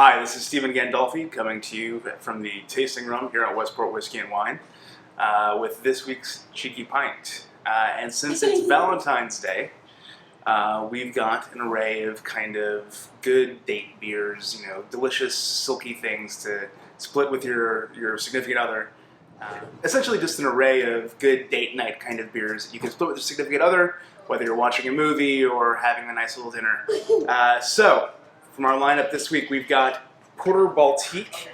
Hi, this is Stephen Gandolfi coming to you from the tasting room here at Westport Whiskey and Wine with this week's Cheeky Pint. And since it's Valentine's Day, we've got an array of kind of good date beers, you know, delicious, silky things to split with your significant other. Essentially just an array of good date night kind of beers that you can split with your significant other, whether you're watching a movie or having a nice little dinner. From our lineup this week, we've got Porter Baltique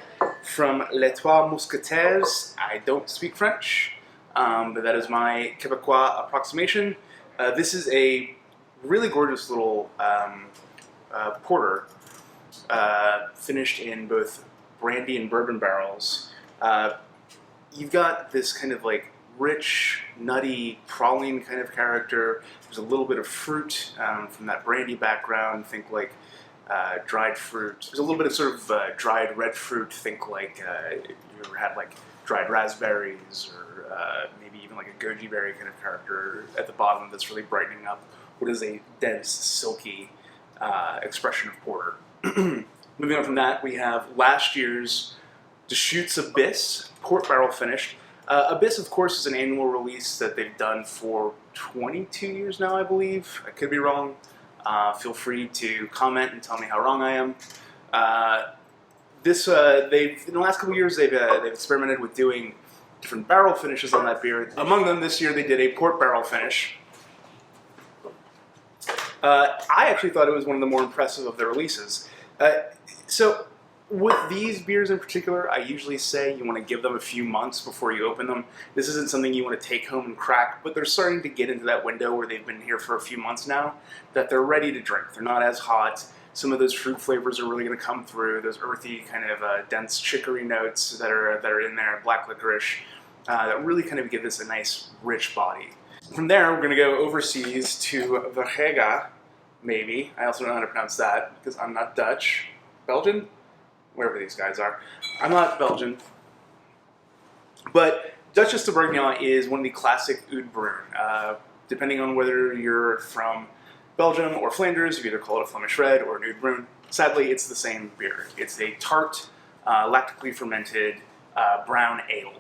from Trois Mousquetaires. I don't speak French, but that is my Quebecois approximation. This is a really gorgeous little porter, finished in both brandy and bourbon barrels. You've got this kind of like rich, nutty, praline kind of character. There's a little bit of fruit from that brandy background. Think like dried fruit. There's a little bit of sort of dried red fruit. Think like if you ever had like dried raspberries or maybe even like a goji berry kind of character at the bottom that's really brightening up what is a dense, silky expression of porter. Moving on from that, we have last year's Duchesse Abyss, port barrel finished. Abyss, of course, is an annual release that they've done for 22 years now, I believe. I could be wrong. Feel free to comment and tell me how wrong I am. In the last couple of years, they've experimented with doing different barrel finishes on that beer. Among them, this year, they did a port barrel finish. I actually thought it was one of the more impressive of their releases. So with these beers in particular, I usually say you want to give them a few months before you open them. This isn't something you want to take home and crack, but they're starting to get into that window where they've been here for a few months now, that they're ready to drink. They're not as hot. Some of those fruit flavors are really going to come through. Those earthy kind of dense chicory notes that are in there, black licorice, that really kind of give this a nice rich body. From there, we're going to go overseas to Verhaeghe, maybe. I also don't know how to pronounce that because I'm not Dutch. Belgian? Wherever these guys are. I'm not Belgian. But Duchesse de Bourgonone is one of the classic oud bruin. Depending on whether you're from Belgium or Flanders, you either call it a Flemish red or an oud bruin. Sadly, it's the same beer. It's a tart, lactically fermented brown ale.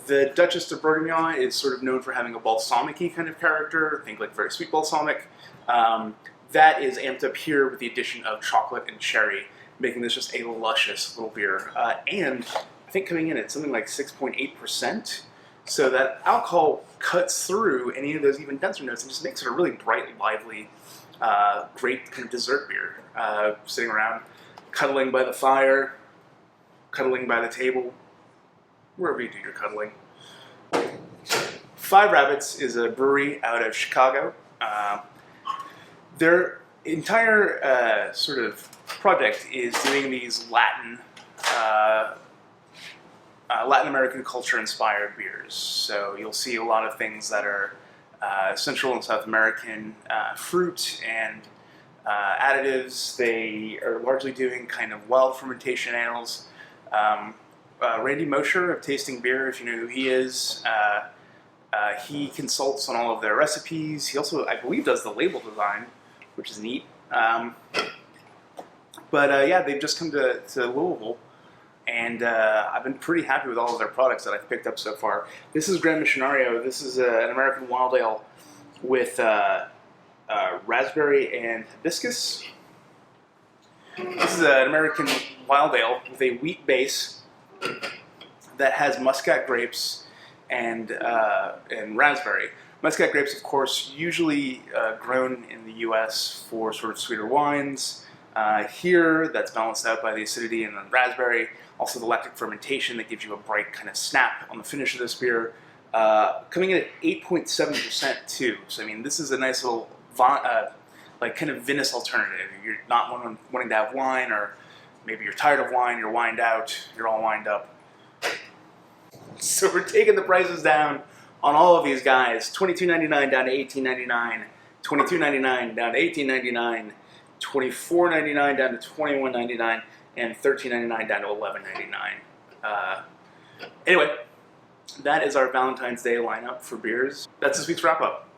The Duchesse de Bourgonone is sort of known for having a balsamic-y kind of character. Think like very sweet balsamic. That is amped up here with the addition of chocolate and cherry, making this just a luscious little beer. And I think coming in at something like 6.8%. So that alcohol cuts through any of those even denser notes and just makes it a really bright, lively, great kind of dessert beer. Sitting around, cuddling by the fire, cuddling by the table, wherever you do your cuddling. Five Rabbits is a brewery out of Chicago. Their entire sort of project is doing these Latin American culture inspired beers. So you'll see a lot of things that are Central and South American fruit and additives. They are largely doing kind of wild fermentation ales. Randy Mosher of Tasting Beer, if you know who he is, he consults on all of their recipes. He also, I believe, does the label design, which is neat. Yeah, they've just come to Louisville, and I've been pretty happy with all of their products that I've picked up so far. This is Gran Missionario. This is an American wild ale with raspberry and hibiscus. This is an American wild ale with a wheat base that has muscat grapes and raspberry. Muscat grapes, of course, usually grown in the U.S. for sort of sweeter wines. Here, that's balanced out by the acidity and the raspberry. Also the lactic fermentation that gives you a bright kind of snap on the finish of this beer. Coming in at 8.7% too. So I mean, this is a nice little like kind of vinous alternative. You're not wanting to have wine, or maybe you're tired of wine, you're wined out, you're all wined up. So we're taking the prices down on all of these guys. $22.99 down to $18.99. $22.99 down to $18.99. $24.99 down to $21.99, and $13.99 down to $11.99. Anyway, that is our Valentine's Day lineup for beers. That's this week's wrap-up.